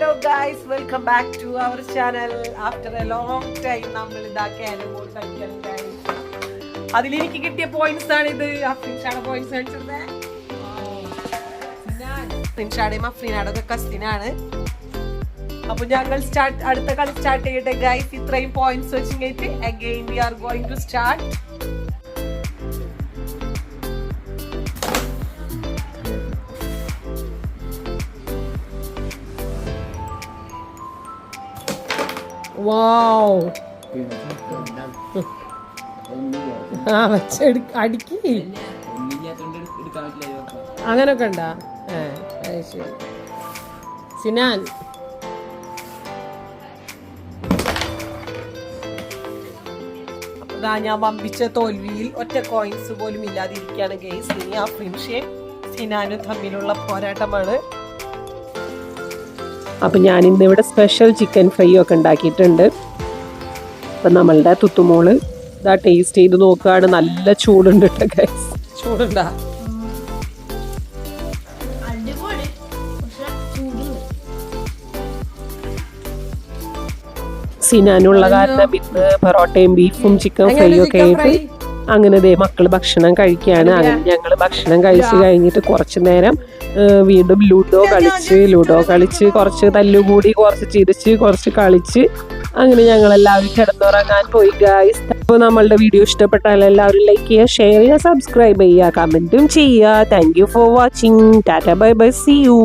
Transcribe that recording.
Hello guys, welcome back to our channel. After a long time നമ്മൾ ഇതാക്കിയാലും കളിക്കാൻ guys. അതിലെനിക്ക് കിട്ടിയ പോയിന്റ്സ് ആണ് ഇത്. അഫ്രീൻഷാടെ പോയിന്റ്സ് അടിച്ചത്. അഫ്രീൻഷാടെയും അഫ്രീനാടൊക്കെ കസിനാണ്. അപ്പോൾ ഞങ്ങൾ അടുത്ത കളി സ്റ്റാർട്ട് ചെയ്യട്ടെ ഗൈസ്. ഇത്രയും പോയിന്റ്സ് വെച്ചിട്ട് again we are going to start. Wow. അടിക്കി അങ്ങനൊക്കെ ഉണ്ടാ ശരി സിനാൻ. അപ്പൊ ഞാൻ വമ്പിച്ച തോൽവിയിൽ ഒറ്റ കോയിൻസ് പോലും ഇല്ലാതിരിക്കുകയാണ് ഗെയ്സ്. ഇനി അഫ്രീൻഷയും സിനാനും തമ്മിലുള്ള പോരാട്ടമാണ്. അപ്പം ഞാൻ ഇന്നിവിടെ സ്പെഷ്യൽ ചിക്കൻ ഫ്രൈ ഒക്കെ ഉണ്ടാക്കിയിട്ടുണ്ട്. അപ്പം നമ്മളുടെ തുത്തുമോള് ഇതാ ടേസ്റ്റ് ചെയ്ത് നോക്കുകയാണ്. നല്ല ചൂടുണ്ട് കേട്ടോ ഗൈസ്. ചൂടുണ്ടാ? സിനാനുള്ള കാരണം ഇന്ന് പൊറോട്ടയും ബീഫും ചിക്കൻ ഫ്രൈയും ഒക്കെ ആയിട്ട് അങ്ങനെ ദേ മക്കള് ഭക്ഷണം കഴിക്കുകയാണ്. അങ്ങനെ ഞങ്ങൾ ഭക്ഷണം കഴിച്ച് കഴിഞ്ഞിട്ട് കുറച്ചു നേരം വീണ്ടും ലുഡോ കളിച്ച് കുറച്ച് തല്ലുകൂടി, കുറച്ച് ചിരിച്ച്, കുറച്ച് കളിച്ച് അങ്ങനെ ഞങ്ങളെല്ലാവരും കിടന്നുറങ്ങാൻ പോയി ഗൈസ്. അപ്പോൾ നമ്മളുടെ വീഡിയോ ഇഷ്ടപ്പെട്ടാൽ എല്ലാവരും ലൈക്ക് ചെയ്യുക, ഷെയർ ചെയ്യുക, സബ്സ്ക്രൈബ് ചെയ്യുക, കമൻറ്റും ചെയ്യുക. Thank you for watching. Tata bye bye, see U.